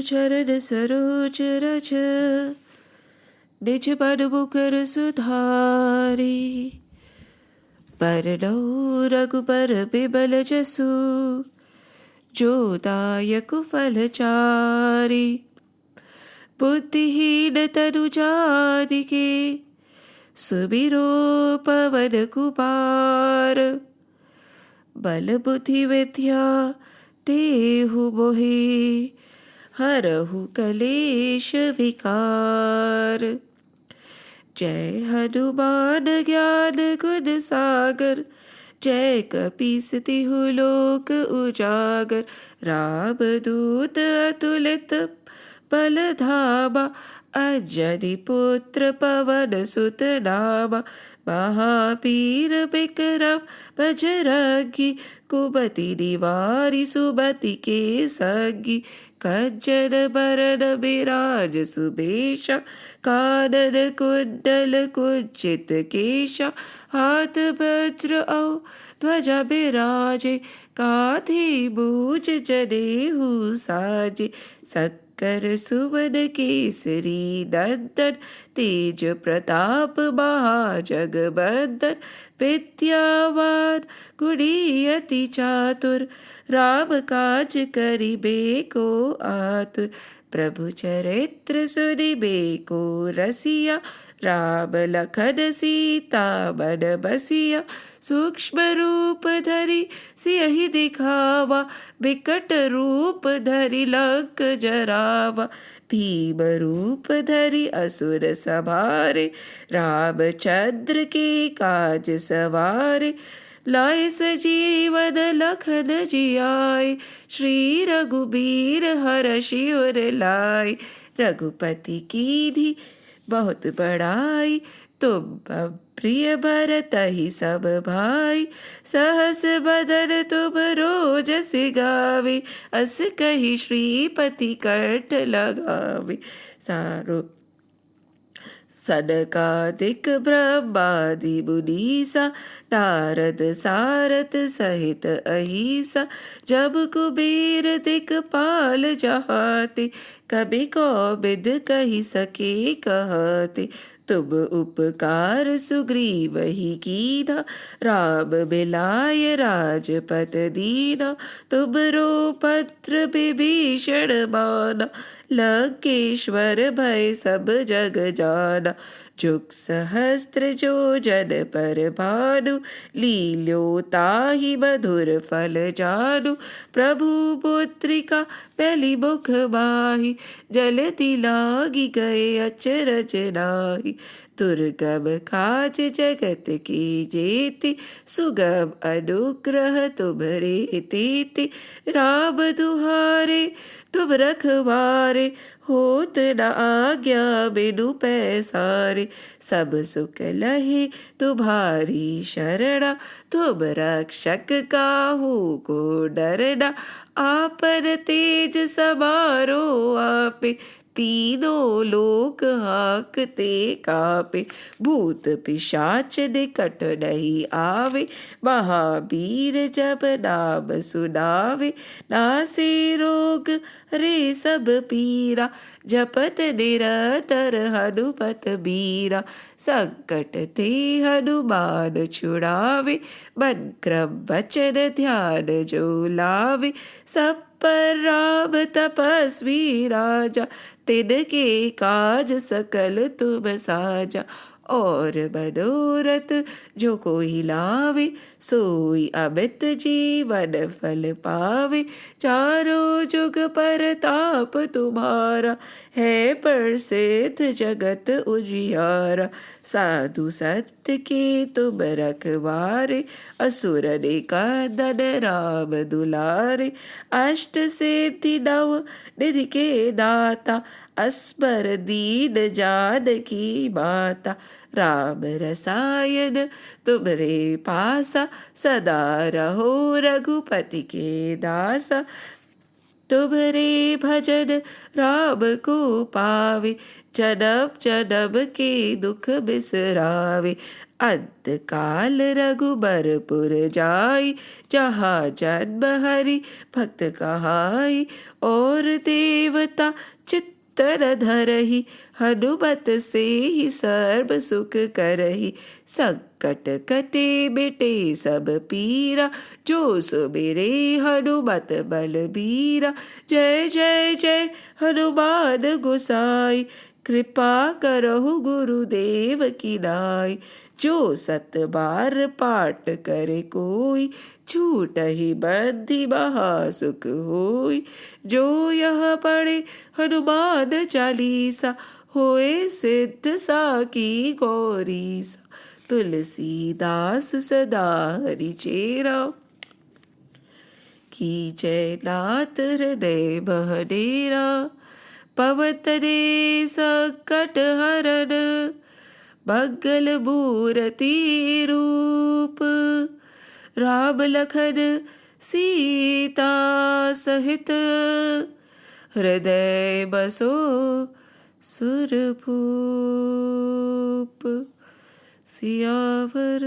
चरण सरोज रज निज मन मुकर सुधारी। बरनौ रघुबर बिमल जसु जो दायक फलचारि। बुद्धिहीन तनु जानिके सुमिरो पवन कुमार। बल बुद्धि विद्या देहु मोहि हरहु कलेश विकार। जय हनुमान ज्ञान गुण सागर जय कपीस तिहु लोक उजागर। राम दूत अतुलित बल धामा अंजनी पुत्र पवन सुत नामा। महावीर विक्रम बजरंगी कुमति निवारि सुमति के संगी। कंचन बरन बिराज सुबेशा कानन कुंडल कुंचित केशा। हाथ वज्र औ ध्वजा बिराजे कांधे मूज जनेऊ साजे। कर सुवन केसरी नंदन तेज प्रताप महाजगबंदन। विद्यावान गुणी अति चातुर राम काज करिबे को आतुर। प्रभु चरित्र सुनिबे को रसिया राम लखन सीता मन बसिया। सूक्ष्म रूप धरि सियहि दिखावा विकट रूप धरि लंक जरावा। भीम रूप धरि असुर संहारे रामचंद्र के काज सवारे। लाए सजीवन लखन जियाए श्री रघुबीर हरषि उर लाए। रघुपति कीन्ही बहुत बड़ाई तुम प्रिय भरतहि सब भाई। सहस बदन तुम रोजस गावे अस कहि श्रीपति कंठ लगावे। सारो सनकादिक ब्रह्मादि मुनीसा नारद सारद सहित अहिसा। जब कुबेर दिक्पाल जहाते कबि कोबिद कहि सके कहते। तुम उपकार सुग्रीवहि कीन्हा राम मिलाय राजपद दीना। तुमरो पत्र विभीषण माना लंकेश्वर भय सब जग जाना। जुग सहस्त्र जो जन पर भानु लील्यो ताहि मधुर फल जानु। प्रभु पुत्रिका पहली मुख माहि जलति लागी गए अचरज नाहि। दुर्गम काज जगत की जेति सुगम अनुग्रह तुम्हरे तेति। राम दुहारे तुम रखवारे होत न आज्ञा बिनु पैसारे। सब सुख लहे तुम्हारी शरणा तुम रक्षक काहू को डरना। आपन तेज समारो आपे तीनों लोक हाकते कापे। भूत पिशाच निकट नहीं आवे महावीर जब नाम सुनावे। नासे रोग रे सब पीरा जपत निरंतर हनुमत बीरा। संकट ते हनुमान छुड़ावे मन क्रम वचन ध्यान जो लावे। सब पर राम तपस्वी राजा तिनके काज सकल तुम साजा। और मनोरथ जो कोई लावे सोई अमित जीवन फल पावे। चारों जुग परताप तुम्हारा है प्रसिद्ध जगत उजियारा। साधु सत्य के तुम रखवारे असुर निकंदन राम दुलारे। अष्ट सिद्धि नव निधि के दाता अस्मर दीन जानकी माता। राम रसायन तुम्हरे पासा सदा रहो रघुपति के दासा। तुम्हरे भजन राम को पावे जन्म जन्म के दुख बिसरावे। अद्ध काल रघुबरपुर जाई, जहाँ जन्म हरि भक्त कहाई। और देवता चित्तर धरहि, हनुमत से ही सर्व सुख करहि। संकट कटे मिटे सब पीरा, जो सुमिरे हनुमत बलबीरा। जय जय जय हनुमान गोसाई, कृपा करहु गुरुदेव की नाई। जो सत बार पाठ करे कोई, छूटहि बंधि महा सुख होई। जो यह पढ़े हनुमान चालीसा, होए सिद्ध साकी गौरीसा। तुलसीदास सदा हरि चेरा, कीजय नाथ हृदय बह डेरा। पवन तनय संकट हरन, मंगल मूरति रूप। राम लखन सीता सहित, हृदय बसो सुरभूप। सियावर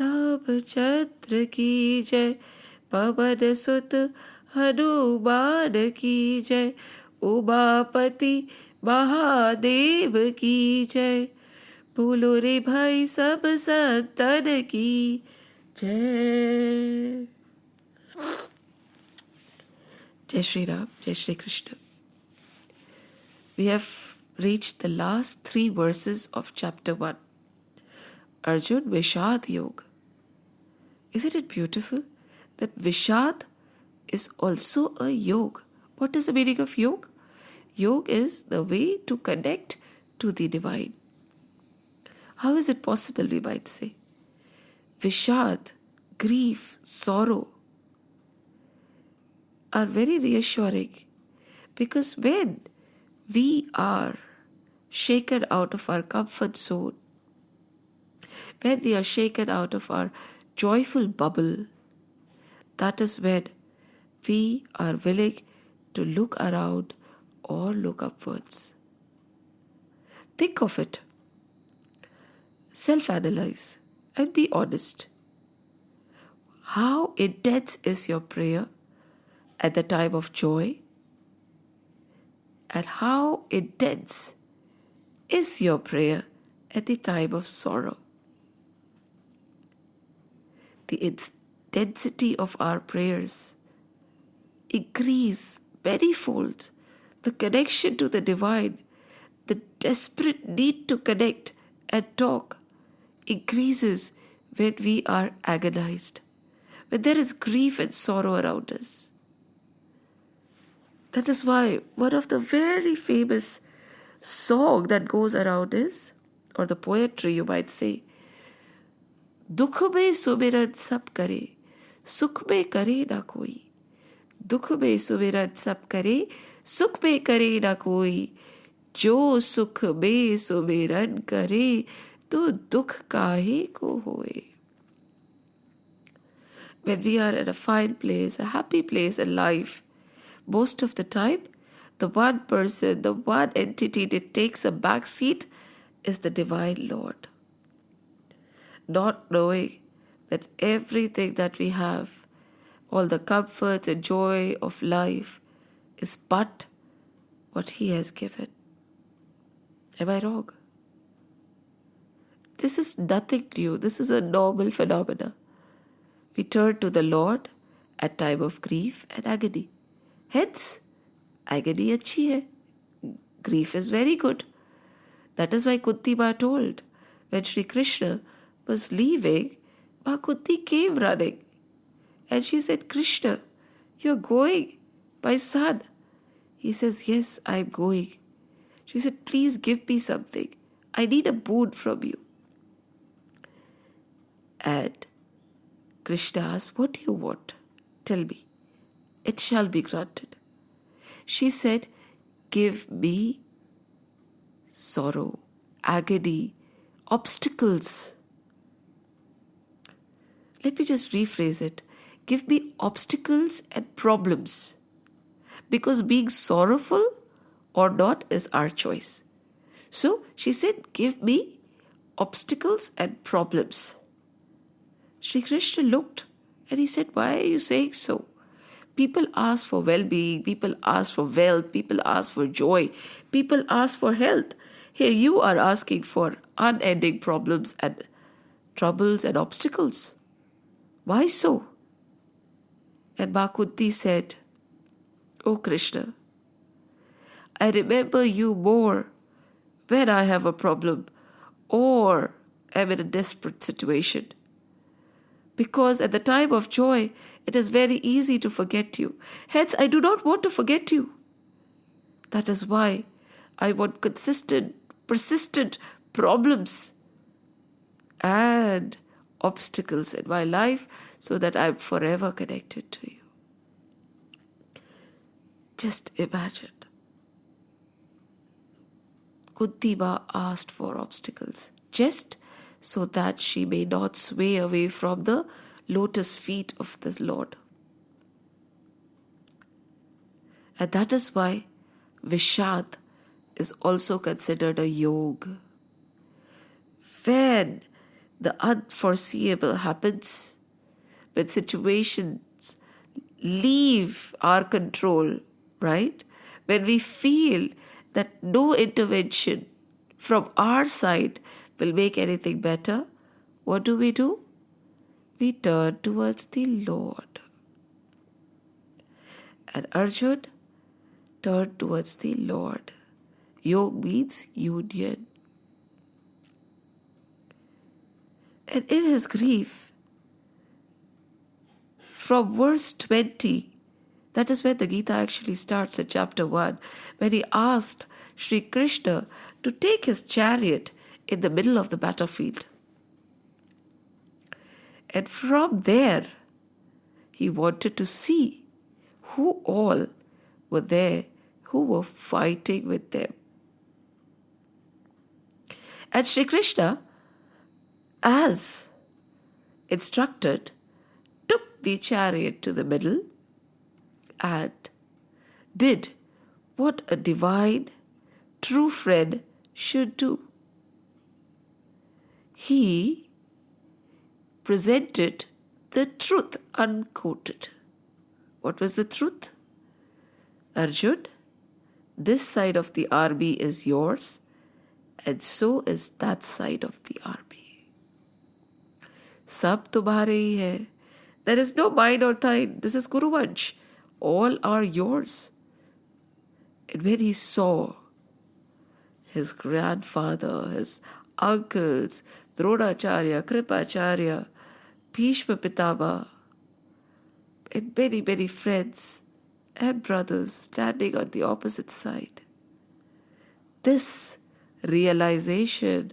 रामचंद्र की जय, पवन सुत हनुमान की जय। उमापति महादेव की जय, बोलो रे भाई सब संतन की जय। Jai Shri Ram, Jai Shri Krishna. We have reached the last 3 verses of chapter 1. Arjun Vishad Yoga. Isn't it beautiful that Vishad is also a yoga? What is the meaning of yoga? Yoga is the way to connect to the divine. How is it possible, we might say? Vishad, grief, sorrow are very reassuring, because when we are shaken out of our comfort zone, when we are shaken out of our joyful bubble, that is when we are willing to look around or look upwards. Think of it. Self-analyze and be honest. How intense is your prayer at the time of joy? And how intense is your prayer at the time of sorrow? The intensity of our prayers increase manyfold. The connection to the divine, the desperate need to connect and talk increases when we are agonized, when there is grief and sorrow around us. That is why one of the very famous song that goes around is, or the poetry you might say, दुख में सुमिरन सब करे, सुख में करे ना कोई। दुख में सुमिरन सब करे, सुख में करे ना कोई। जो सुख में सुमिरन करे, तो दुख काहे को होए। When we are at a fine place, a happy place in life, most of the time, the one person, the one entity that takes a back seat is the Divine Lord. Not knowing that everything that we have, all the comfort and joy of life, is but what He has given. Am I wrong? This is nothing new. This is a normal phenomena. We turn to the Lord at time of grief and agony. Hence, agony अच्छी है. Grief is very good. That is why Kunti Ma told, when Sri Krishna was leaving, Ma Kunti came running. And she said, Krishna, you're going, my son. He says, yes, I'm going. She said, please give me something. I need a boon from you. And Krishna asked, what do you want? Tell me. It shall be granted. She said, give me sorrow, agony, obstacles. Let me just rephrase it. Give me obstacles and problems. Because being sorrowful or not is our choice. So she said, give me obstacles and problems. Sri Krishna looked and he said, why are you saying so? People ask for well-being, people ask for wealth, people ask for joy, people ask for health. Here you are asking for unending problems and troubles and obstacles. Why so? And Ma Kunti said, Oh Krishna, I remember you more when I have a problem or am in a desperate situation. Because at the time of joy, it is very easy to forget you. Hence, I do not want to forget you. That is why I want consistent, persistent problems and obstacles in my life so that I am forever connected to you. Just imagine. Kunti Ma asked for obstacles just so that she may not sway away from the lotus feet of the Lord. And that is why Vishad is also considered a yoga. When the unforeseeable happens, when situations leave our control, right? When we feel that no intervention from our side will make anything better, what do? We turn towards the Lord. And Arjun turned towards the Lord. Yog means union. And in his grief, from verse 20, that is where the Geeta actually starts at chapter 1, when he asked Sri Krishna to take his chariot in the middle of the battlefield. And from there, he wanted to see who all were there who were fighting with them. And Sri Krishna, as instructed, took the chariot to the middle and did what a divine, true friend should do. He presented the truth unquoted. What was the truth? Arjun, this side of the army is yours, and so is that side of the army. Sab tumhare hi hai. There is no mine or thine. This is Kuruvansh. All are yours. And when he saw his grandfather, his uncles, Dronacharya, Kripacharya, Bhishma Pitama, and many, many friends and brothers standing on the opposite side, this realization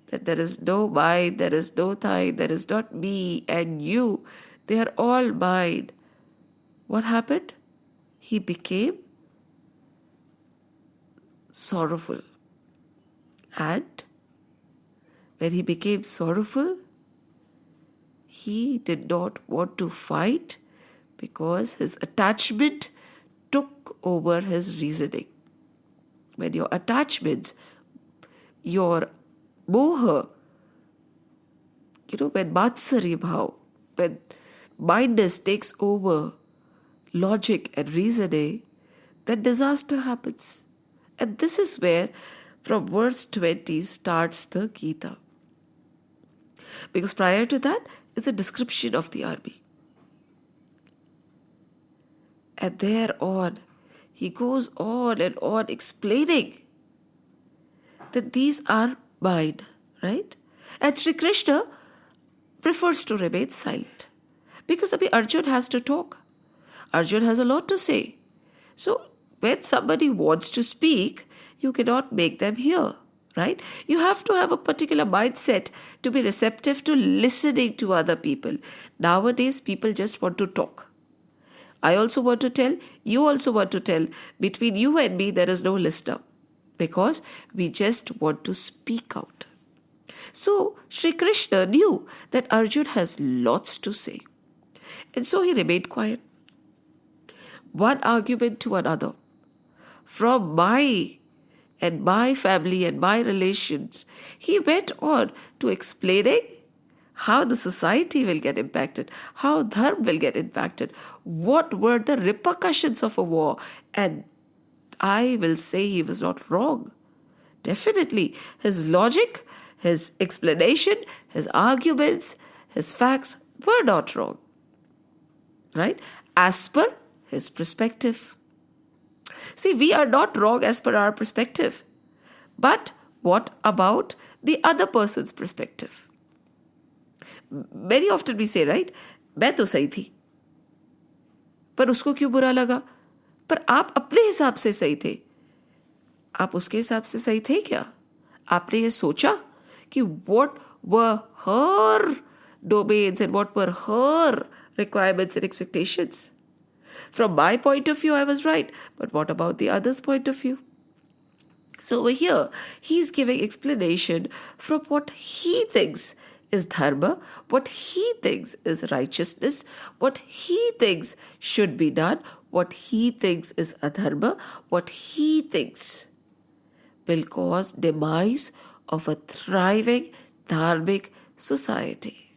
that there is no mine, there is no thine, there is not me and you, they are all mine. What happened? He became sorrowful. And when he became sorrowful, he did not want to fight because his attachment took over his reasoning. When your attachments, your moha, when matsarya bhav, when mindness takes over logic and reasoning, then disaster happens. And this is where, from verse 20, starts the Geeta. Because prior to that is a description of the army. And thereon, he goes on and on explaining that these are mine, right? And Sri Krishna prefers to remain silent. Because Arjun has to talk. Arjun has a lot to say. So when somebody wants to speak, you cannot make them hear, right? You have to have a particular mindset to be receptive to listening to other people. Nowadays, people just want to talk. I also want to tell, you also want to tell. Between you and me, there is no listener because we just want to speak out. So Sri Krishna knew that Arjun has lots to say. And so he remained quiet. One argument to another. From my and my family and my relations. He went on to explaining how the society will get impacted, how dharma will get impacted, what were the repercussions of a war. And I will say he was not wrong. Definitely, his logic, his explanation, his arguments, his facts were not wrong, right? As per his perspective. See, we are not wrong as per our perspective. But what about the other person's perspective? Very often we say, right, मैं तो सही थी, पर उसको क्यों बुरा लगा? पर आप अपने हिसाब से सही थे. आप उसके हिसाब से सही थे क्या? आपने ये सोचा कि what were her domains and what were her requirements and expectations? From my point of view, I was right. But what about the other's point of view? So over here, he's giving explanation from what he thinks is dharma, what he thinks is righteousness, what he thinks should be done, what he thinks is adharma, what he thinks will cause demise of a thriving dharmic society.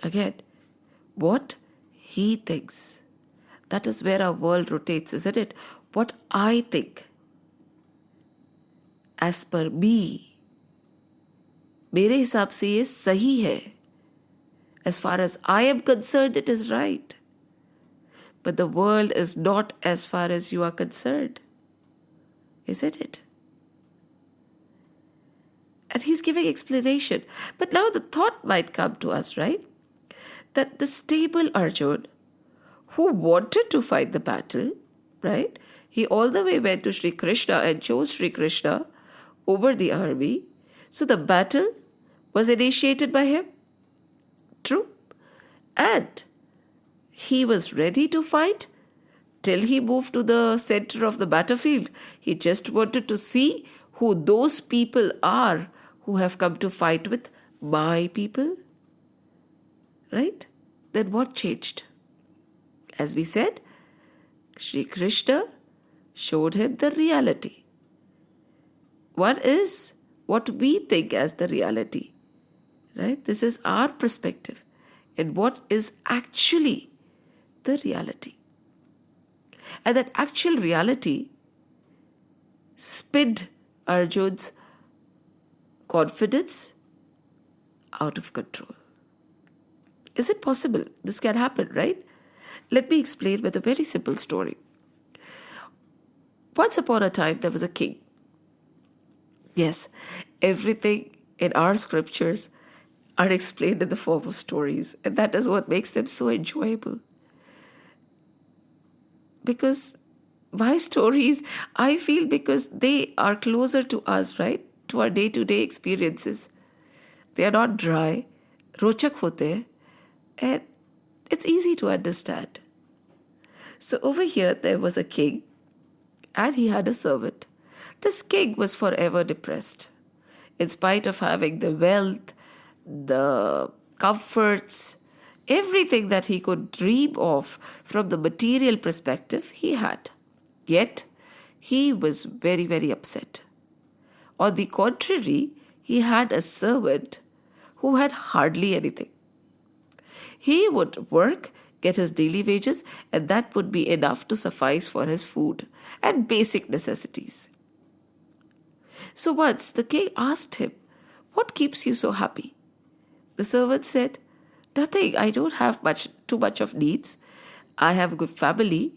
Again, what he thinks. That is where our world rotates, isn't it? What I think. As per me. मेरे हिसाब से ये सही है. As far as I am concerned, it is right. But the world is not as far as you are concerned. Isn't it? And he's giving explanation. But now the thought might come to us, right? That the stable Arjun, who wanted to fight the battle, right? He all the way went to Sri Krishna and chose Sri Krishna over the army. So the battle was initiated by him. True. And he was ready to fight till he moved to the center of the battlefield. He just wanted to see who those people are who have come to fight with my people. Right? Then what changed? As we said, Sri Krishna showed him the reality. One is what we think as the reality. Right? This is our perspective. And what is actually the reality. And that actual reality sped Arjun's confidence out of control. Is it possible? This can happen, right? Let me explain with a very simple story. Once upon a time, there was a king. Yes, everything in our scriptures are explained in the form of stories, and that is what makes them so enjoyable. Because why stories? I feel because they are closer to us, right? To our day-to-day experiences. They are not dry, rochak hote hain, and it's easy to understand. So over here, there was a king, and he had a servant. This king was forever depressed. In spite of having the wealth, the comforts, everything that he could dream of from the material perspective, he had. Yet, he was very, very upset. On the contrary, he had a servant who had hardly anything. He would work, get his daily wages, and that would be enough to suffice for his food and basic necessities. So once the king asked him, "What keeps you so happy?" The servant said, "Nothing. I don't have too much of needs. I have a good family,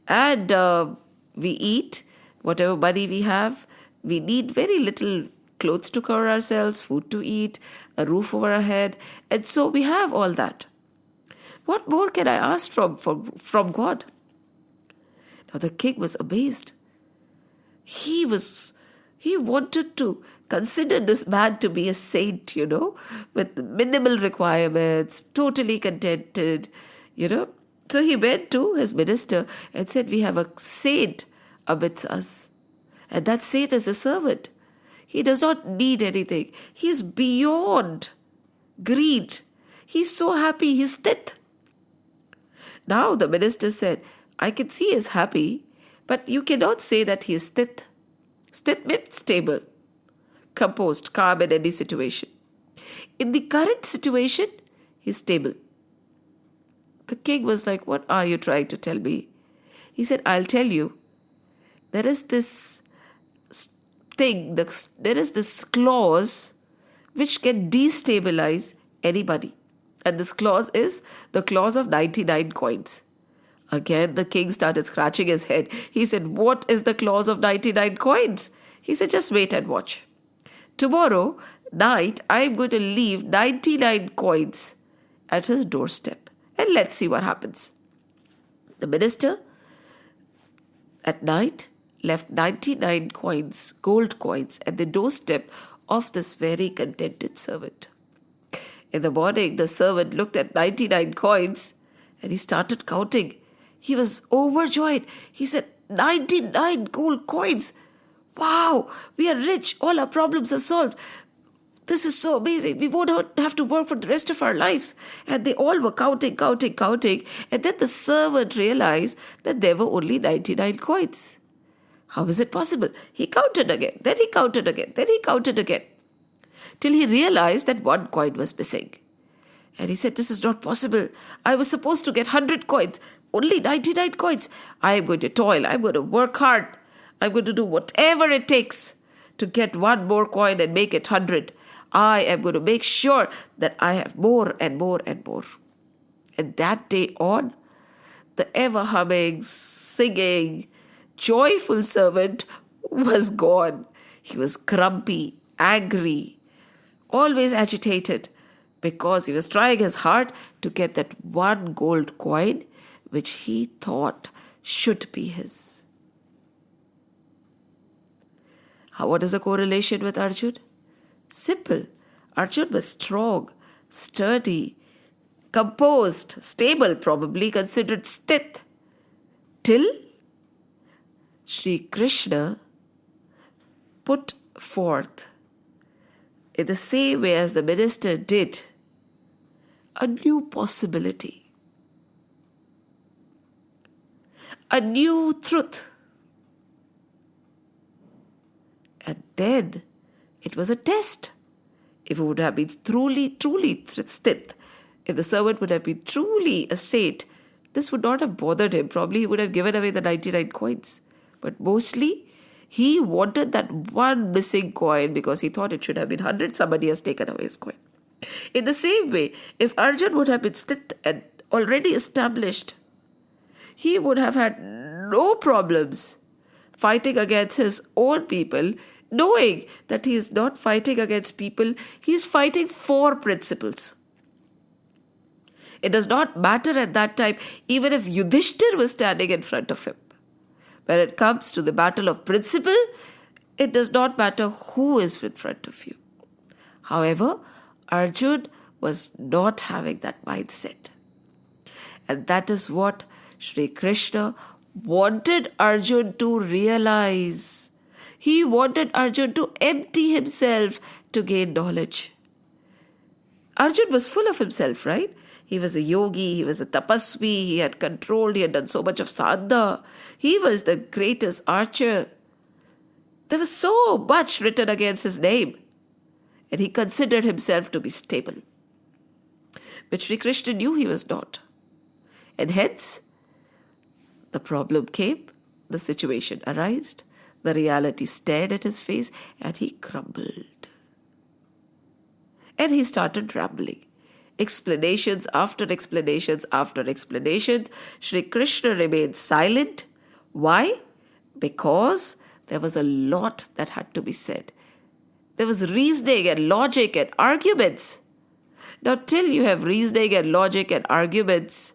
and we eat whatever money we have. We need very little clothes to cover ourselves, food to eat, a roof over our head, and so we have all that. What more can I ask from God?" Now the king was amazed. He wanted to consider this man to be a saint, with minimal requirements, totally contented, So he went to his minister and said, "We have a saint amidst us. And that saint is a servant. He does not need anything. He is beyond greed. He's so happy, he's sthit." Now the minister said, "I can see he's happy, But you cannot say that he is sthit. Sthit means stable, composed, calm in any situation. In the current situation, he's stable. The king was like, what are you trying to tell me? He said, I'll tell you. There is this thing, there is this clause which can destabilize anybody. And this clause is the clause of 99 coins. Again, the king started scratching his head. He said, what is the clause of 99 coins? He said, just wait and watch. Tomorrow night, I'm going to leave 99 coins at his doorstep. And let's see what happens. The minister, at night, left 99 coins, gold coins, at the doorstep of this very contented servant. In the morning, the servant looked at 99 coins and he started counting. He was overjoyed. He said, 99 gold coins. Wow, we are rich. All our problems are solved. This is so amazing. We won't have to work for the rest of our lives. And they all were counting. And then the servant realized that there were only 99 coins. How is it possible? He counted again. Then he counted again. Then he counted again. Till he realized that one coin was missing. And he said, this is not possible. I was supposed to get 100 coins. Only 99 coins. I am going to toil. I'm going to work hard. I'm going to do whatever it takes to get one more coin and make it 100. I am going to make sure that I have more and more and more. And that day on, the ever humming, singing, joyful servant was gone. He was grumpy, angry, always agitated because he was trying his hard to get that one gold coin which he thought should be his. What is the correlation with Arjun? Simple. Arjun was strong, sturdy, composed, stable, probably considered sthit, till Sri Krishna put forth, in the same way as the minister did, a new possibility, a new truth. And then it was a test. If it would have been truly sthit, if the servant would have been truly a saint, this would not have bothered him. Probably he would have given away the 99 coins. But mostly, he wanted that one missing coin because he thought it should have been 100. Somebody has taken away his coin. In the same way, if Arjun would have been sthit and already established, he would have had no problems fighting against his own people, knowing that he is not fighting against people, he is fighting for principles. It does not matter at that time, even if Yudhishthir was standing in front of him. When it comes to the battle of principle, it does not matter who is in front of you. However, Arjun was not having that mindset. And that is what Sri Krishna wanted Arjun to realize. He wanted Arjun to empty himself to gain knowledge. Arjun was full of himself, right? He was a yogi, he was a tapasvi, he had controlled, he had done so much of sadhana. He was the greatest archer. There was so much written against his name. And he considered himself to be stable. But Sri Krishna knew he was not. And hence, the problem came, the situation arose, the reality stared at his face, and he crumbled. And he started rambling. Explanations after explanations after explanations. Sri Krishna remained silent. Why? Because there was a lot that had to be said. There was reasoning and logic and arguments. Now, till you have reasoning and logic and arguments,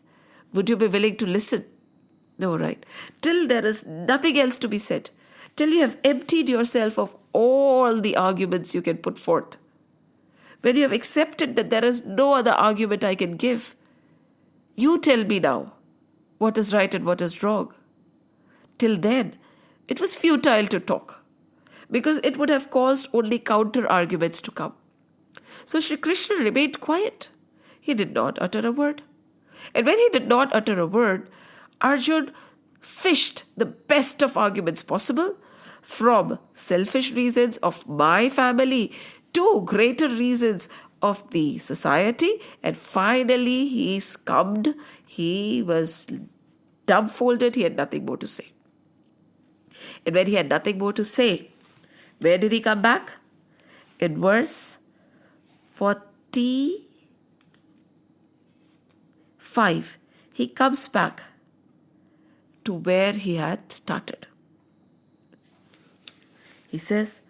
would you be willing to listen? No, right? Till there is nothing else to be said. Till you have emptied yourself of all the arguments you can put forth. When you have accepted that there is no other argument I can give, you tell me now what is right and what is wrong. Till then, it was futile to talk because it would have caused only counter-arguments to come. So Sri Krishna remained quiet. He did not utter a word. And when he did not utter a word, Arjun fished the best of arguments possible, from selfish reasons of my family to greater reasons of the society, and finally he succumbed. He was dumbfolded, he had nothing more to say. And when he had nothing more to say, where did he come back? In verse 45, he comes back to where he had started. He says,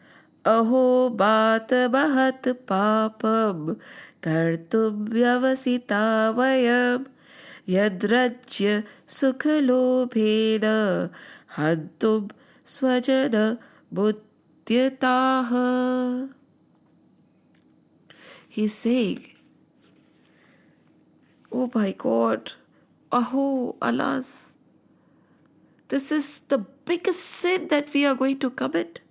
Aho baat bahat papam kartum vyavasita vayam yadrajya sukhalobhena hantum swajana buddhyataha. He's saying, oh my God, aho, alas, this is the biggest sin that we are going to commit.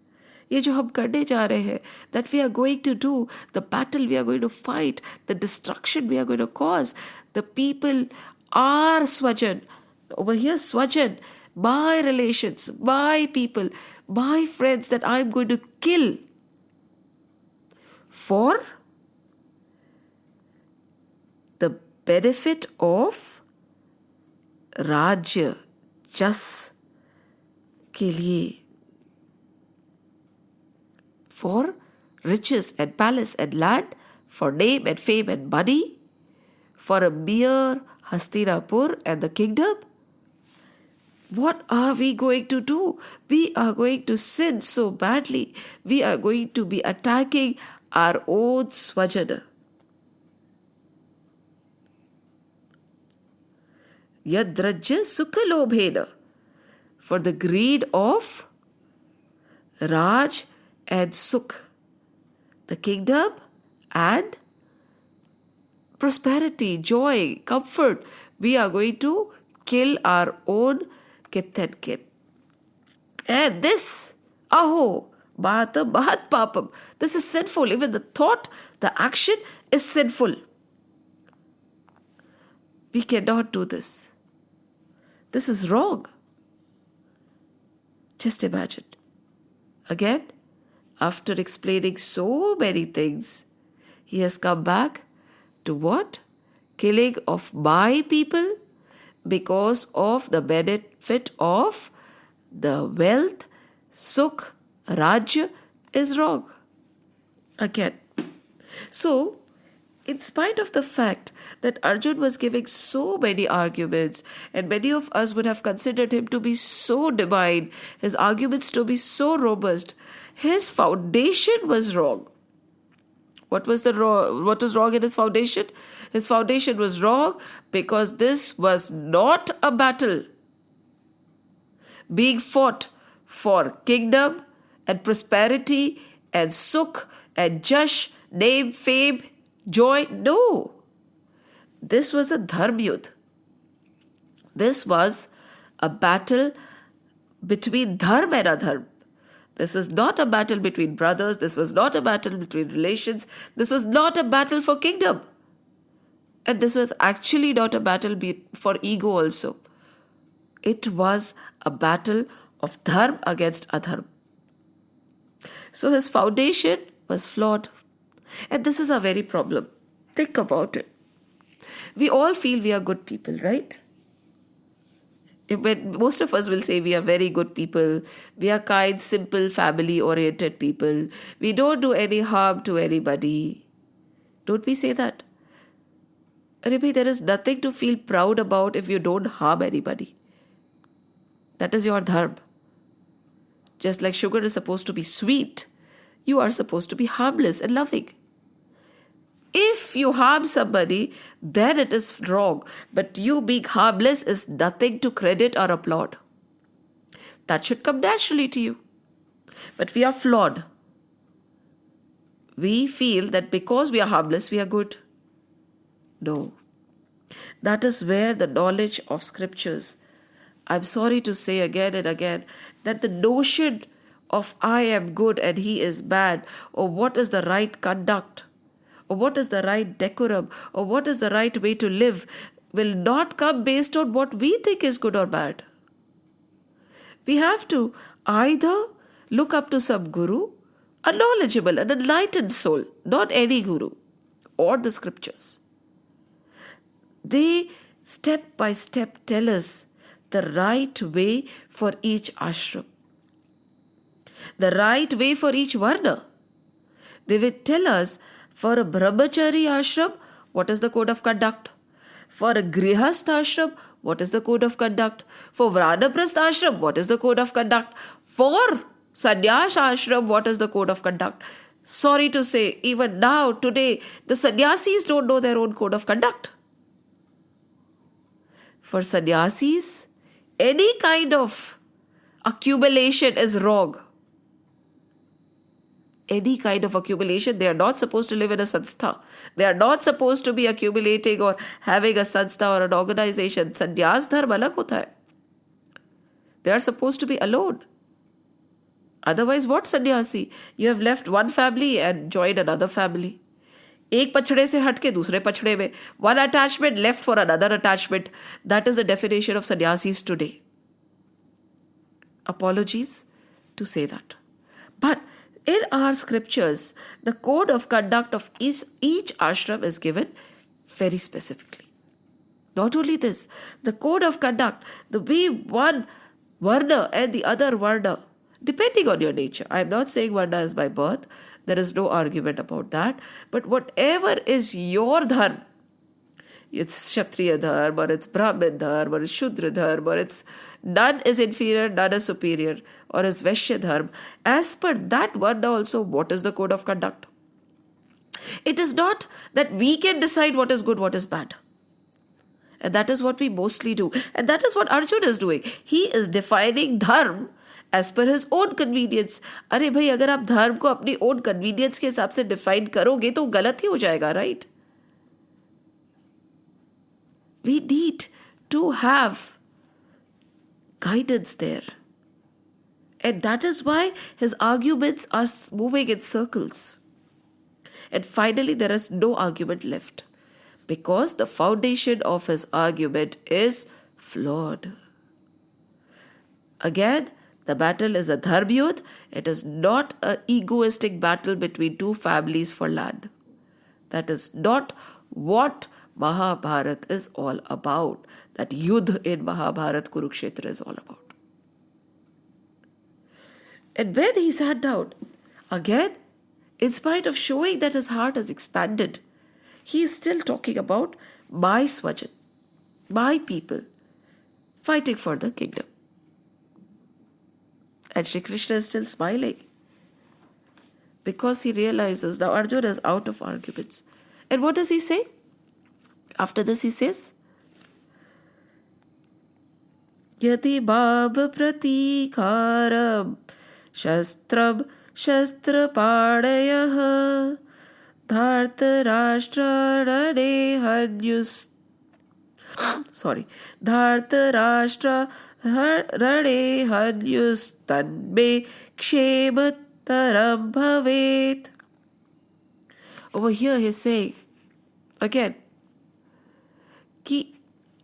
ये जो हम करने जा रहे हैं, that we are going to do, the battle we are going to fight, the destruction we are going to cause, the people are swajan. Over here, swajan, my relations, my people, my friends that I'm going to kill for the benefit of Rajya, just के लिए, for riches and palace and land, for name and fame and money, for a mere Hastinapur and the kingdom. What are we going to do? We are going to sin so badly. We are going to be attacking our own swajana. Yadrajya sukhalobhena, for the greed of Raj and Sukh, the kingdom and prosperity, joy, comfort. We are going to kill our own kith and kin. And this, aho, bhata bahat papam, this is sinful. Even the thought, the action is sinful. We cannot do this. This is wrong. Just imagine. Again, after explaining so many things, he has come back to what? Killing of my people because of the benefit of the wealth, sukh, rajya is wrong. Again. So, in spite of the fact that Arjun was giving so many arguments, and many of us would have considered him to be so divine, his arguments to be so robust, his foundation was wrong. What was wrong in his foundation? His foundation was wrong because this was not a battle being fought for kingdom and prosperity and sukh and jash, name, fame, joy. No. This was a dharma yudh. This was a battle between dharma and adharma. This was not a battle between brothers. This was not a battle between relations. This was not a battle for kingdom. And this was actually not a battle for ego also. It was a battle of dharma against adharma. So his foundation was flawed. And this is our very problem. Think about it. We all feel we are good people, right? When most of us will say we are very good people, we are kind, simple, family-oriented people. We don't do any harm to anybody. Don't we say that? Arey, there is nothing to feel proud about if you don't harm anybody. That is your dharma. Just like sugar is supposed to be sweet, you are supposed to be harmless and loving. If you harm somebody, then it is wrong. But you being harmless is nothing to credit or applaud. That should come naturally to you. But we are flawed. We feel that because we are harmless, we are good. No. That is where the knowledge of scriptures, I'm sorry to say again and again, that the notion of I am good and he is bad, or what is the right conduct, or what is the right decorum, or what is the right way to live, will not come based on what we think is good or bad. We have to either look up to some guru, a knowledgeable and enlightened soul, not any guru, or the scriptures. They step by step tell us the right way for each ashram, the right way for each varna. They will tell us for a brahmachari ashram, what is the code of conduct? For a grihast ashram, what is the code of conduct? For vanaprasth ashram, what is the code of conduct? For sannyas ashram, what is the code of conduct? Sorry to say, even now, today, the sannyasis don't know their own code of conduct. For sannyasis, any kind of accumulation is wrong. Any kind of accumulation, they are not supposed to live in a sanstha. They are not supposed to be accumulating or having a sanstha or an organization. Sannyas dharma alag hota hai. They are supposed to be alone. Otherwise, what sannyasi? You have left one family and joined another family. एक पछड़े से हटके दूसरे पछड़े में. One attachment left for another attachment. That is the definition of sannyasis today. Apologies to say that. But in our scriptures, the code of conduct of each ashram is given very specifically. Not only this, the code of conduct, the way one varna and the other varna, depending on your nature. I am not saying varna is by birth. There is no argument about that. But whatever is your dharma, it's Kshatriya dharma, or it's Brahmin dharma, or it's Shudra dharma, or it's none is inferior, none is superior, or is Vaishya dharma. As per that word also, what is the code of conduct? It is not that we can decide what is good, what is bad. And that is what we mostly do. And that is what Arjun is doing. He is defining dharma as per his own convenience. अरे भाई, अगर आप धर्म को अपनी own convenience के हिसाब से define करोगे तो गलत ही हो जाएगा, right? We need to have guidance there. And that is why his arguments are moving in circles. And finally, there is no argument left. Because the foundation of his argument is flawed. Again, the battle is a dharma yudh. It is not an egoistic battle between two families for land. That is not what Mahabharat is all about. That yudh in Mahabharat, Kurukshetra is all about. And when he sat down, again, in spite of showing that his heart has expanded, he is still talking about my swajan, my people, fighting for the kingdom. And Shri Krishna is still smiling because he realizes now Arjuna is out of arguments. And what does he say? After this he says, Yati bab pratikaram shastram shastrapadayah dharta rashtra rade hanyus dharta rashtra rade hanyus tanme kshemataram bhavet. Over here he's saying again,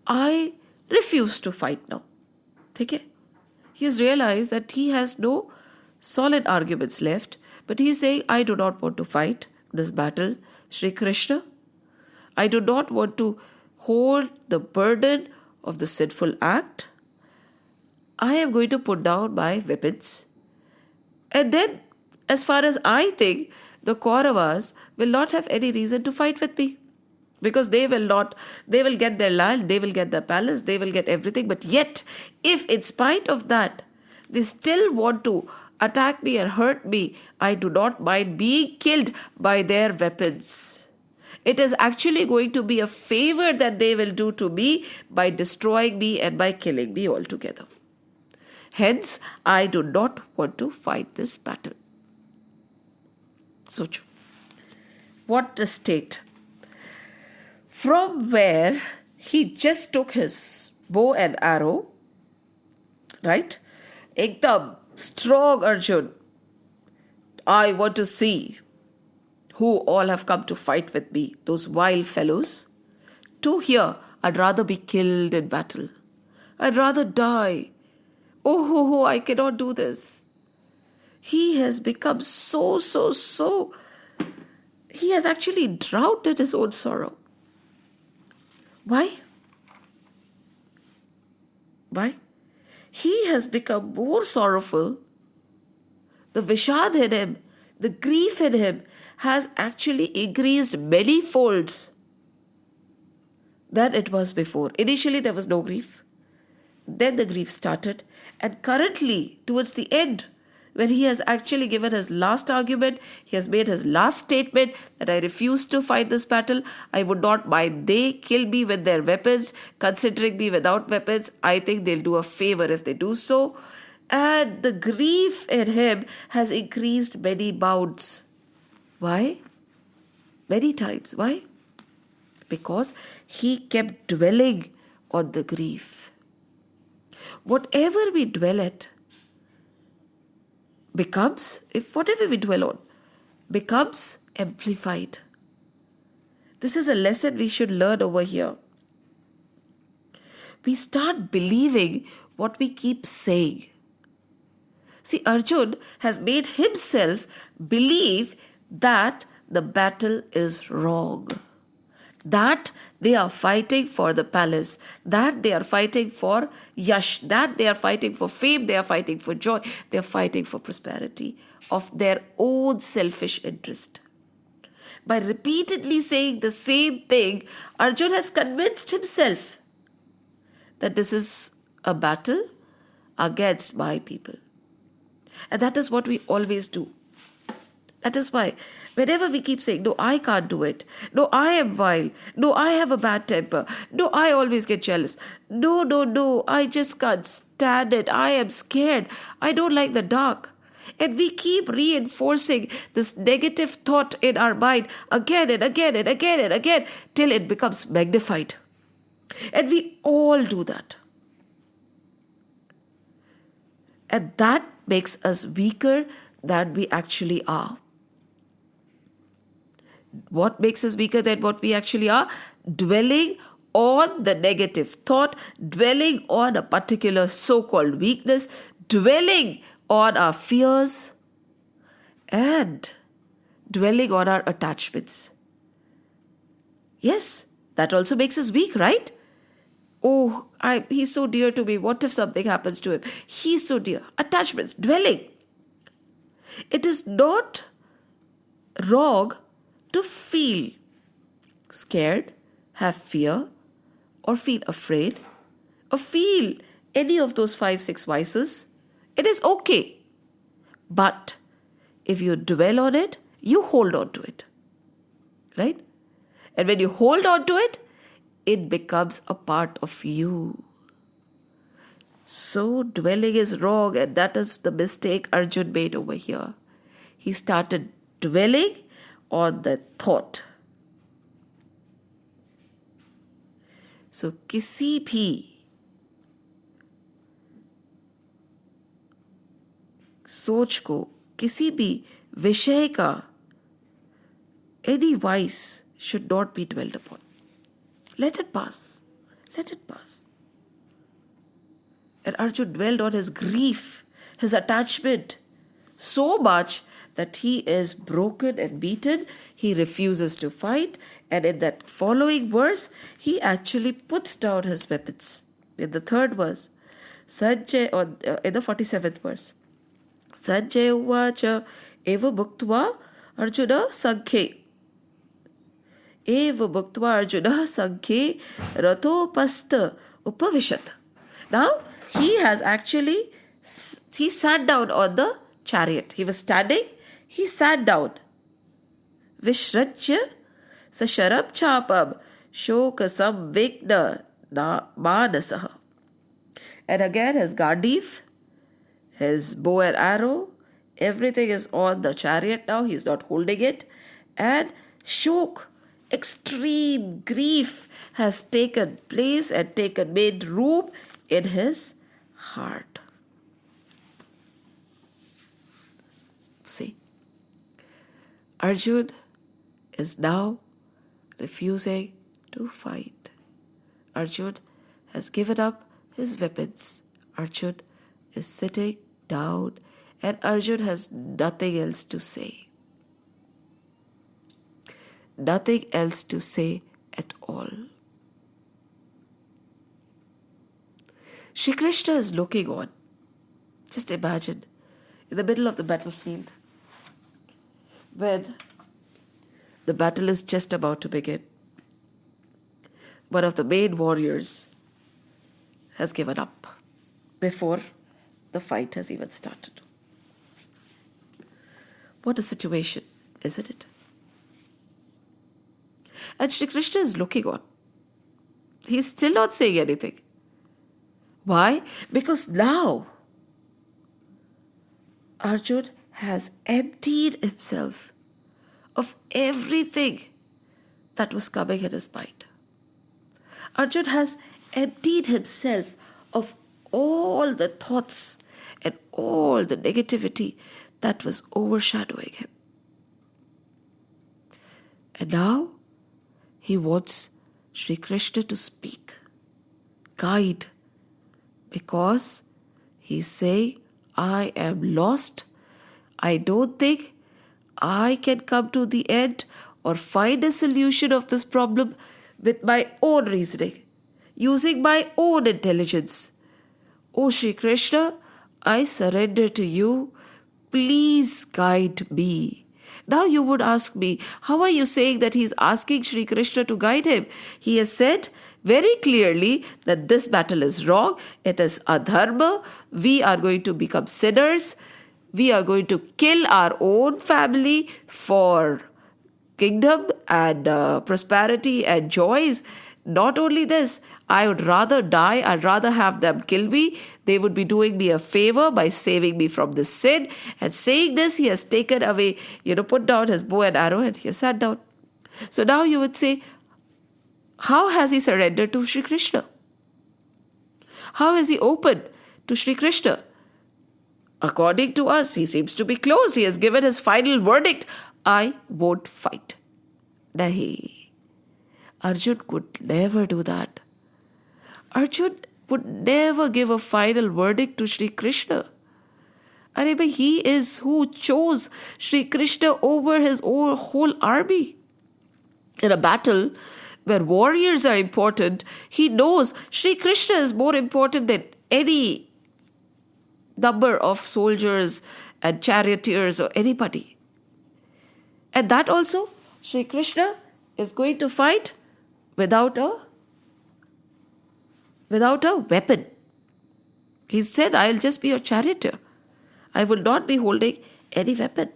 I refuse to fight now. Okay? He has realized that he has no solid arguments left, but he is saying, I do not want to fight this battle, Shri Krishna. I do not want to hold the burden of the sinful act. I am going to put down my weapons. And then, as far as I think, the Kauravas will not have any reason to fight with me. Because they will get their land, they will get their palace, they will get everything. But yet, if in spite of that, they still want to attack me and hurt me, I do not mind being killed by their weapons. It is actually going to be a favor that they will do to me by destroying me and by killing me altogether. Hence, I do not want to fight this battle. So, what a state. From where he just took his bow and arrow, right? Ekdam, strong Arjun. I want to see who all have come to fight with me, those wild fellows. To here, I'd rather be killed in battle. I'd rather die. Oh, I cannot do this. He has become so. He has actually drowned in his own sorrow. Why? Why? He has become more sorrowful. The Vishad in him, the grief in him has actually increased many folds than it was before. Initially, there was no grief. Then the grief started. And currently, towards the end, when he has actually given his last argument, he has made his last statement that I refuse to fight this battle. I would not mind they kill me with their weapons, considering me without weapons. I think they'll do a favor if they do so. And the grief in him has increased many bounds. Why? Many times. Why? Because he kept dwelling on the grief. Whatever we dwell at becomes, if whatever we dwell on, becomes amplified. This is a lesson we should learn over here. We start believing what we keep saying. See, Arjun has made himself believe that the battle is wrong, that they are fighting for the palace, that they are fighting for yash, that they are fighting for fame, they are fighting for joy, they are fighting for prosperity of their own selfish interest. By repeatedly saying the same thing, Arjun has convinced himself that this is a battle against my people. And that is what we always do. That is why whenever we keep saying, no, I can't do it. No, I am vile. No, I have a bad temper. No, I always get jealous. No, I just can't stand it. I am scared. I don't like the dark. And we keep reinforcing this negative thought in our mind again and again and again and again till it becomes magnified. And we all do that. And that makes us weaker than we actually are. What makes us weaker than what we actually are? Dwelling on the negative thought, dwelling on a particular so-called weakness, dwelling on our fears, and dwelling on our attachments. Yes, that also makes us weak, right? Oh, he's so dear to me. What if something happens to him? He's so dear. Attachments, dwelling. It is not wrong to feel scared, have fear, or feel afraid, or feel any of those 5-6 vices. It is okay. But if you dwell on it, you hold on to it. Right? And when you hold on to it, it becomes a part of you. So dwelling is wrong, and that is the mistake Arjun made over here. He started dwelling on the thought. So किसी भी सोच को, किसी भी विषय का, any vice should not be dwelled upon. Let it pass. Let it pass. And Arjun dwelled on his grief, his attachment, so much that he is broken and beaten. He refuses to fight. And in that following verse, he actually puts down his weapons. In the third verse, Sanjay, in the 47th verse, Sanjay uvacha eva bhuktva Arjuna sankhe. Eva bhuktva Arjuna sankhe ratopasta upavishat. Now, he sat down on the chariot. He was standing, he sat down. Vishrajya sasharab chapam shoka samvigna manasaha. And again, his Gandiv, his bow and arrow, everything is on the chariot now. He's not holding it. And shok, extreme grief, has taken place and made room in his heart. See, Arjun is now refusing to fight. Arjun has given up his weapons. Arjun is sitting down and Arjun has nothing else to say. Nothing else to say at all. Shri Krishna is looking on. Just imagine, in the middle of the battlefield, when the battle is just about to begin, one of the main warriors has given up before the fight has even started. What a situation, isn't it? And Shri Krishna is looking on. He's still not saying anything. Why? Because now Arjun has emptied himself of everything that was coming in his mind. Arjun has emptied himself of all the thoughts and all the negativity that was overshadowing him. And now he wants Shri Krishna to speak, guide, because he's saying, I am lost. I don't think I can come to the end or find a solution of this problem with my own reasoning, using my own intelligence. Oh Shri Krishna, I surrender to you. Please guide me. Now you would ask me, how are you saying that he is asking Shri Krishna to guide him? He has said very clearly that this battle is wrong. It is adharma. We are going to become sinners. We are going to kill our own family for kingdom and prosperity and joys. Not only this, I would rather die. I'd rather have them kill me. They would be doing me a favor by saving me from this sin. And saying this, he has taken away, put down his bow and arrow and he has sat down. So now you would say, how has he surrendered to Shri Krishna? How is he open to Shri Krishna? According to us, he seems to be closed. He has given his final verdict. I won't fight. Nahi. Arjun could never do that. Arjun would never give a final verdict to Shri Krishna. He is who chose Shri Krishna over his whole army. In a battle where warriors are important, he knows Shri Krishna is more important than any number of soldiers and charioteers or anybody. And that also, Shri Krishna is going to fight without a weapon. He said, I will just be your charioteer. I will not be holding any weapon.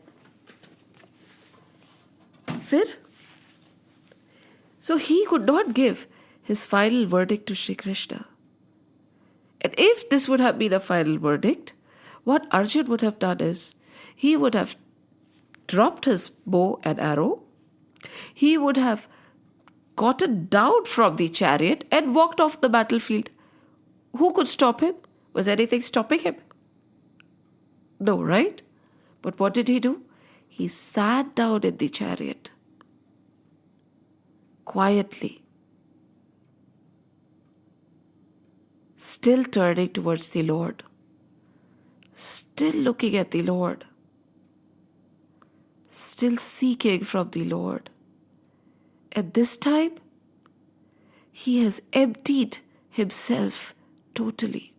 So he could not give his final verdict to Shri Krishna. And if this would have been a final verdict, what Arjun would have done is, he would have dropped his bow and arrow. He would have gotten down from the chariot and walked off the battlefield. Who could stop him? Was anything stopping him? No, right? But what did he do? He sat down in the chariot quietly, still turning towards the Lord, still looking at the Lord, still seeking from the Lord. At this time, he has emptied himself totally.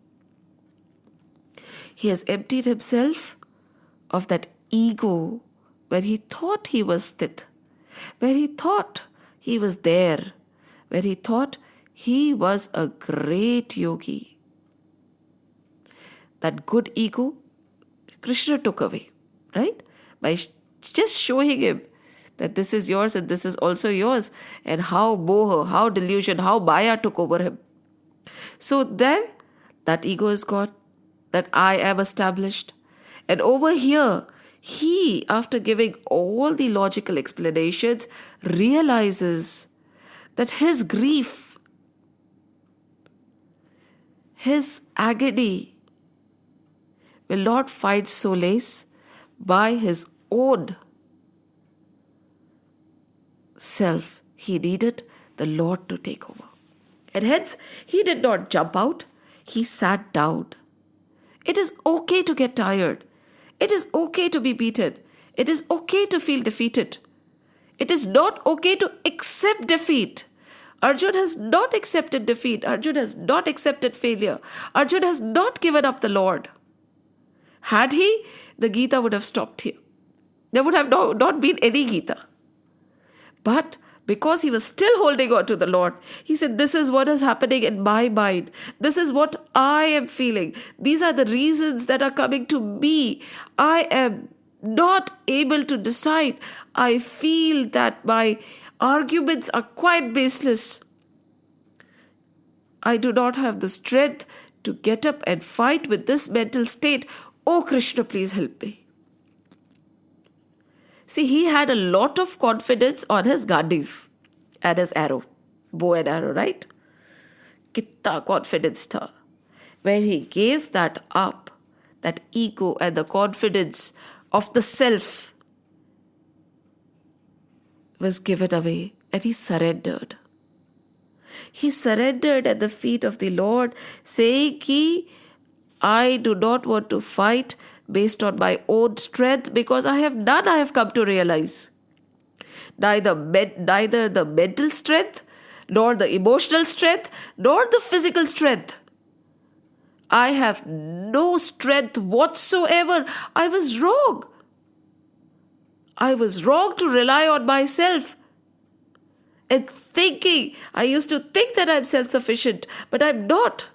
He has emptied himself of that ego where he thought he was sthit, where he thought he was there, where he thought he was a great yogi. That good ego, Krishna took away, right? By just showing him that this is yours and this is also yours, and how moha, how delusion, how maya took over him. So then that ego is gone, that I am established. And over here, he, after giving all the logical explanations, realizes that his grief, his agony will not find solace by his own self. He needed the Lord to take over. And hence, he did not jump out. He sat down It is okay to get tired. It is okay to be beaten. It is okay to feel defeated. It is not okay to accept defeat. Arjun has not accepted defeat. Arjun has not accepted failure. Arjun has not given up the Lord. Had he, the Geeta would have stopped here. There would have not been any Geeta. But because he was still holding on to the Lord, he said, this is what is happening in my mind. This is what I am feeling. These are the reasons that are coming to me. I am not able to decide. I feel that my arguments are quite baseless. I do not have the strength to get up and fight with this mental state. Oh Krishna, please help me. See, he had a lot of confidence on his Gandiv and his arrow, bow and arrow, right? Kitta confidence tha. When he gave that up, that ego and the confidence of the self was given away and he surrendered. He surrendered at the feet of the Lord, saying, Ki, I do not want to fight based on my own strength, because I have none, I have come to realize. Neither the mental strength, nor the emotional strength, nor the physical strength. I have no strength whatsoever. I was wrong. I was wrong to rely on myself. And I used to think that I'm self-sufficient, but I'm not.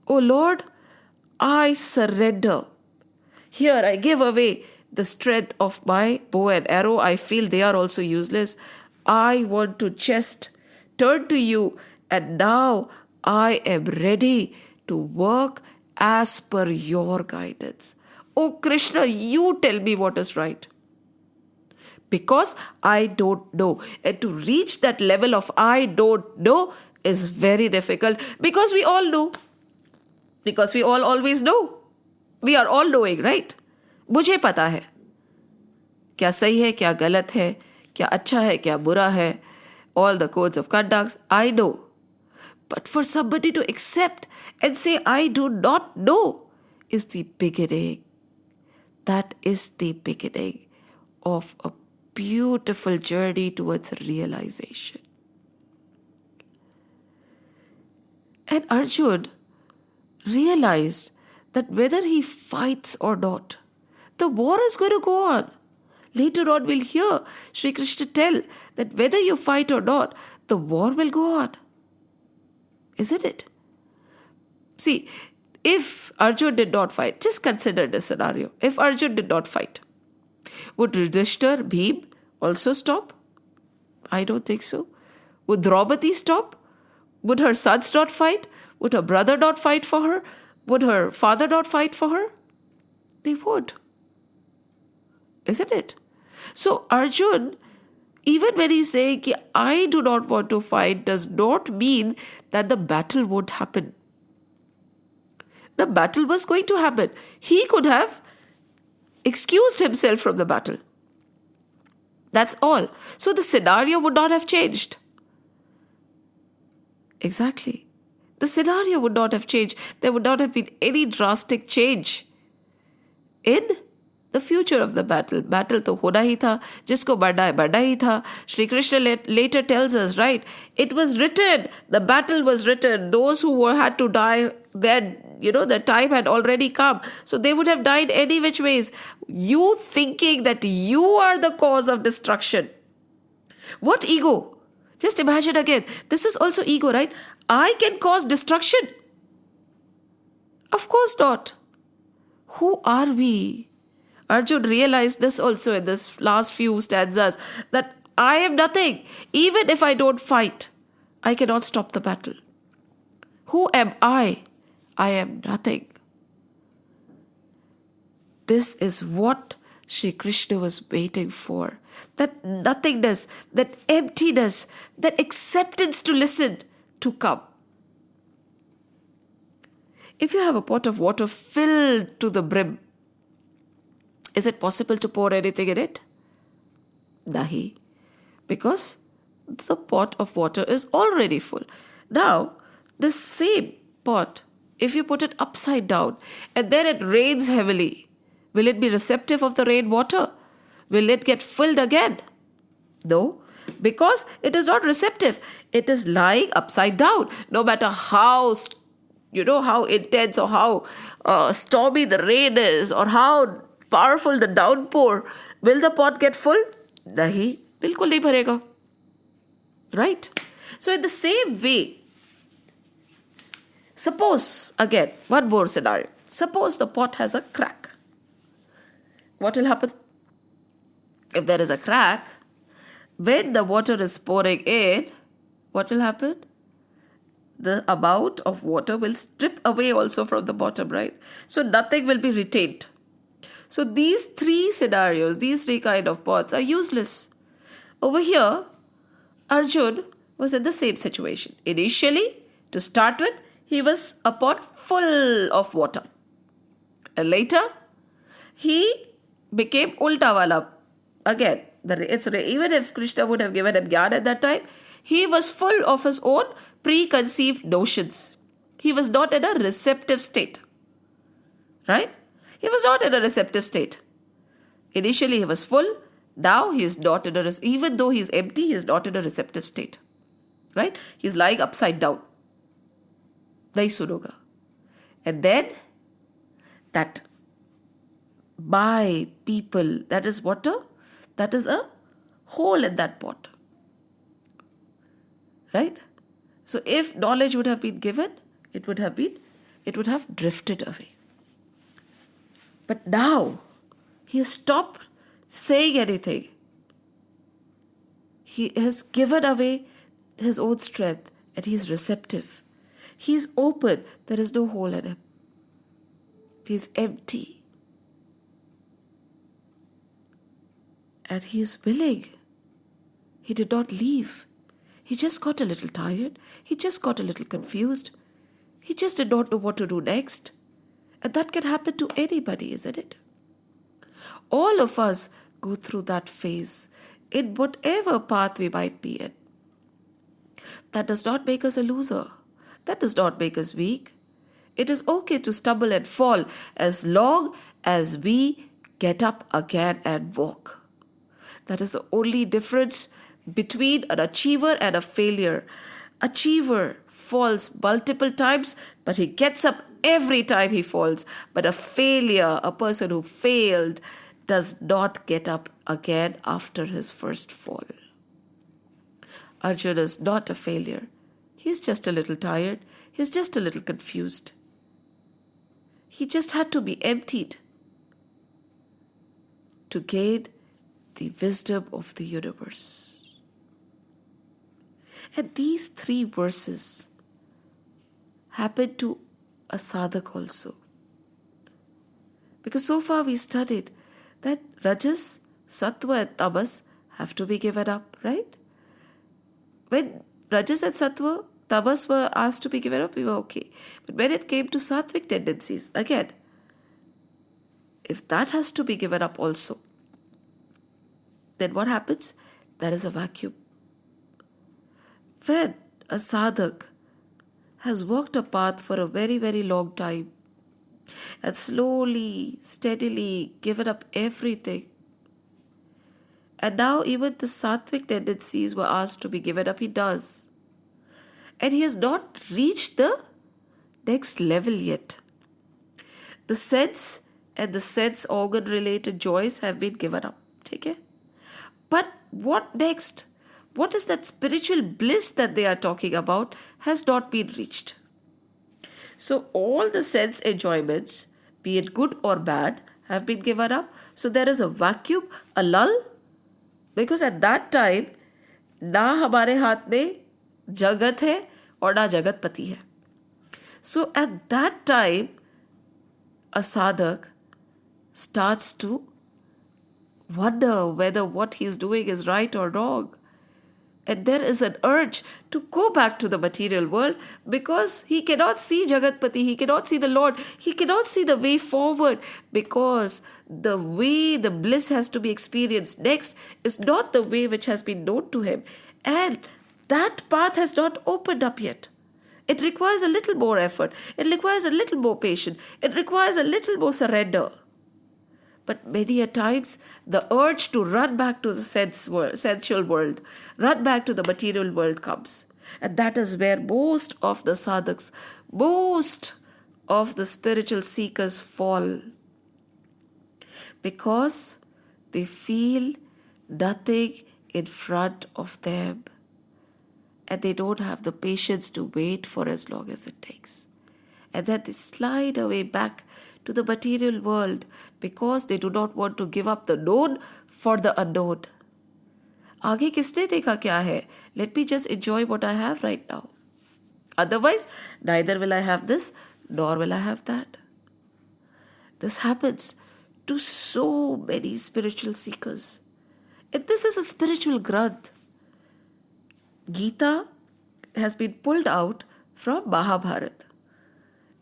Oh Lord, I surrender. Here I give away the strength of my bow and arrow. I feel they are also useless. I want to just turn to you, and now I am ready to work as per your guidance. Oh Krishna, you tell me what is right. Because I don't know. And to reach that level of I don't know is very difficult, because we all know. Because we all always know. We are all knowing, right? मुझे पता है क्या सही है, क्या गलत है, क्या अच्छा है, क्या बुरा है. All the codes of conduct, I know. But for somebody to accept and say, I do not know, is the beginning. That is the beginning of a beautiful journey towards realization. And Arjun realized that whether he fights or not, the war is going to go on. Later on, we'll hear Sri Krishna tell that whether you fight or not, the war will go on. Isn't it? See, if Arjun did not fight, just consider this scenario. If Arjun did not fight, would Yudhishthir, Bhim also stop? I don't think so. Would Draupadi stop? Would her sons not fight? Would her brother not fight for her? Would her father not fight for her? They would. Isn't it? So Arjun, even when he's saying, I do not want to fight, does not mean that the battle won't happen. The battle was going to happen. He could have excused himself from the battle. That's all. So the scenario would not have changed. Exactly. The scenario would not have changed. There would not have been any drastic change in the future of the battle. Battle to hona hi tha, jisko badna hi tha. Shri Krishna later tells us, right? It was written. The battle was written. Those who had to die, then, the time had already come. So they would have died any which ways. You thinking that you are the cause of destruction. What ego? Just imagine again. This is also ego, right? I can cause destruction. Of course not. Who are we? Arjun realized this also in this last few stanzas, that I am nothing. Even if I don't fight, I cannot stop the battle. Who am I? I am nothing. This is what Sri Krishna was waiting for. That nothingness, that emptiness, that acceptance to listen, to come. If you have a pot of water filled to the brim, is it possible to pour anything in it? Nahi. Because the pot of water is already full. Now, the same pot if you put it upside down and then it rains heavily, will it be receptive of the rain water? Will it get filled again? No, because it is not receptive. It is lying upside down. No matter how, how intense or how stormy the rain is or how powerful the downpour, will the pot get full? Nahi, bilkul nahi bharega. Right? So in the same way, suppose, again, one more scenario. Suppose the pot has a crack. What will happen? If there is a crack, when the water is pouring in, what will happen? The amount of water will strip away also from the bottom, right? So nothing will be retained. So these three scenarios, these three kind of pots are useless. Over here, Arjun was in the same situation. Initially, to start with, he was a pot full of water. And later, he became ulta wala. Again, even if Krishna would have given him jnana at that time, he was full of his own preconceived notions. He was not in a receptive state. Right? He was not in a receptive state. Initially, he was full. Now, he is not in a even though he is empty, he is not in a receptive state. Right? He is lying upside down. Nahi sunoga. And then, that by people, that is water, that is a hole in that pot. Right? So if knowledge would have been given, it would have drifted away. But now, he has stopped saying anything. He has given away his own strength and he is receptive. He is open. There is no hole in him. He is empty. And he is willing. He did not leave. He just got a little tired. He just got a little confused. He just did not know what to do next. And that can happen to anybody, isn't it? All of us go through that phase in whatever path we might be in. That does not make us a loser. That does not make us weak. It is okay to stumble and fall as long as we get up again and walk. That is the only difference between an achiever and a failure. Achiever falls multiple times, but he gets up every time he falls. But a failure, a person who failed, does not get up again after his first fall. Arjuna is not a failure. He's just a little tired. He's just a little confused. He just had to be emptied to gain the wisdom of the universe. And these three verses happen to a sadhak also. Because so far we studied that Rajas, Sattva and Tamas have to be given up, right? When Rajas and Sattva, Tamas were asked to be given up, we were okay. But when it came to Sattvic tendencies, again, if that has to be given up also, then what happens? There is a vacuum. When a sadhak has walked a path for a very, very long time and slowly, steadily given up everything, and now even the sattvic tendencies were asked to be given up, he does. And he has not reached the next level yet. The sense and the sense organ related joys have been given up. Okay? But what next? What is that spiritual bliss that they are talking about has not been reached. So all the sense enjoyments, be it good or bad, have been given up. So there is a vacuum, a lull, because at that time, ना हमारे हाथ में जगत है और ना जगत पति है. So at that time, a sadhak starts to wonder whether what he is doing is right or wrong. And there is an urge to go back to the material world because he cannot see Jagatpati, he cannot see the Lord, he cannot see the way forward because the way the bliss has to be experienced next is not the way which has been known to him. And that path has not opened up yet. It requires a little more effort. It requires a little more patience. It requires a little more surrender. But many a times, the urge to run back to the sensual world, run back to the material world comes. And that is where most of the sadhaks, most of the spiritual seekers fall. Because they feel nothing in front of them. And they don't have the patience to wait for as long as it takes. And then they slide away back to the material world because they do not want to give up the known for the unknown. आगे किसने देखा क्या है? Let me just enjoy what I have right now. Otherwise, neither will I have this, nor will I have that. This happens to so many spiritual seekers. And this is a spiritual granth. Geeta has been pulled out from Mahabharata.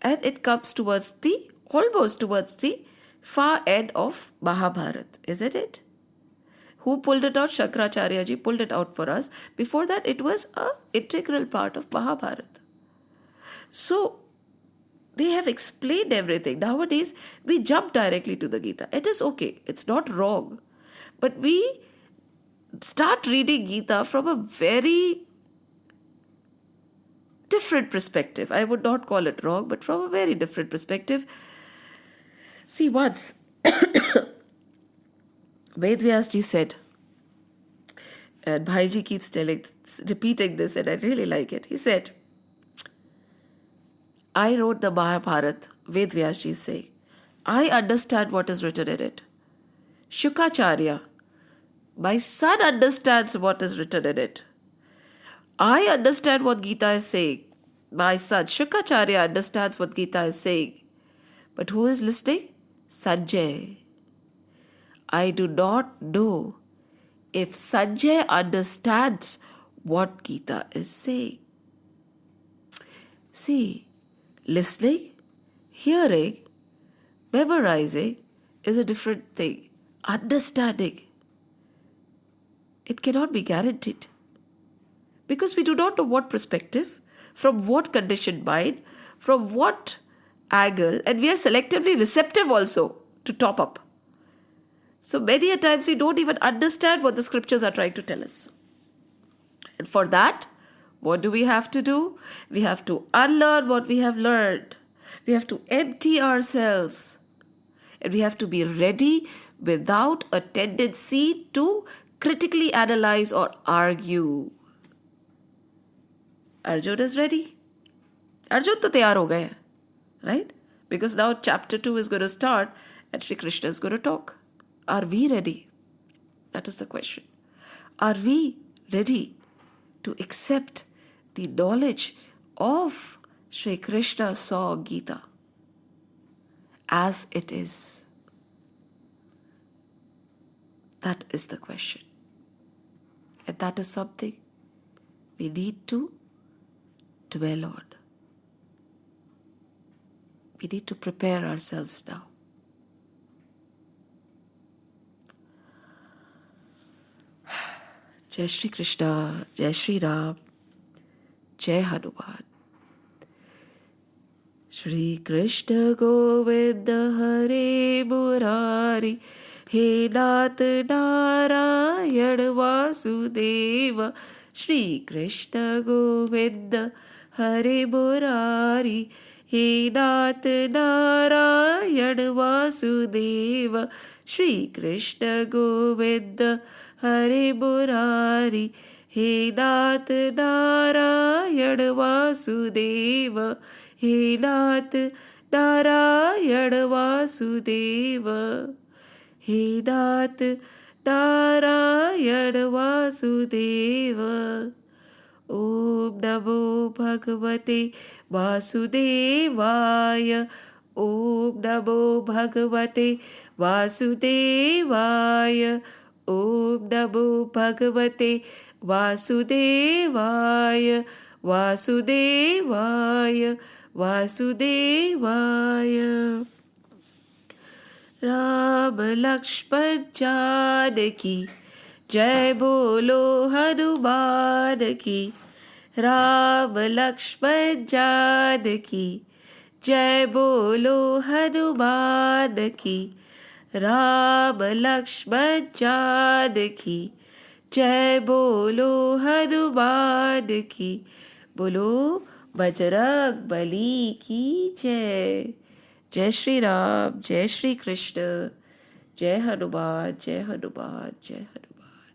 And it comes almost towards the far end of Mahabharata, isn't it? Who pulled it out? Shankaracharya ji pulled it out for us. Before that, it was an integral part of Mahabharata. So, they have explained everything. Nowadays, we jump directly to the Gita. It is okay. It's not wrong. But we start reading Gita from a very different perspective. I would not call it wrong, but from a very different perspective. See, once Ved Vyas ji said, and Bhaiji keeps repeating this, and I really like it. He said, I wrote the Mahabharata, Ved Vyas ji say, I understand what is written in it. Shukacharya, my son understands what is written in it. I understand what Gita is saying. My son, Shukacharya, understands what Gita is saying. But who is listening? Sanjay. I do not know if Sanjay understands what Gita is saying. See, listening, hearing, memorizing is a different thing. Understanding, it cannot be guaranteed. Because we do not know what perspective, from what conditioned mind, from what angle, and we are selectively receptive also to top up. So many a times we don't even understand what the scriptures are trying to tell us. And for that, what do we have to do? We have to unlearn what we have learned. We have to empty ourselves. And we have to be ready without a tendency to critically analyze or argue. Arjun is ready. Arjun to tayar ho gaya, right? Because now chapter 2 is going to start and Shri Krishna is going to talk. Are we ready? That is the question. Are we ready to accept the knowledge of Shri Krishna saw Gita as it is? That is the question. And that is something we need to dwell on. We need to prepare ourselves now. Jai Shri Krishna, Jai Shri Ram, Jai Hanuman. Shri Krishna Govinda Hare Murari, He Nath Narayan Vasudeva. Shri Krishna Govinda Hare Murari, He Nath Narayan Vasudeva. Shri Krishna Govinda Hare Murari, He Nath Narayan Vasudeva. He Nath Narayan Vasudeva. He Nath Narayan Vasudeva. Om Namo Bhagavate Vasudevaya. Om Namo Bhagavate Vasudevaya. Om Namo Bhagavate Vasudevaya. Vasudevaya. Vasudevaya. Ram Lakshman Janaki, Jai Bolo Hanuman ki, Ram Lakshman जान की जय बोलो हनुमान की। राम लक्ष्मण जान की जय बोलो हनुमान की। बोलो बजरंग बली की जय। जय श्री राम, जय श्री कृष्ण, जय हनुमान, जय हनुमान, जय हनुमान।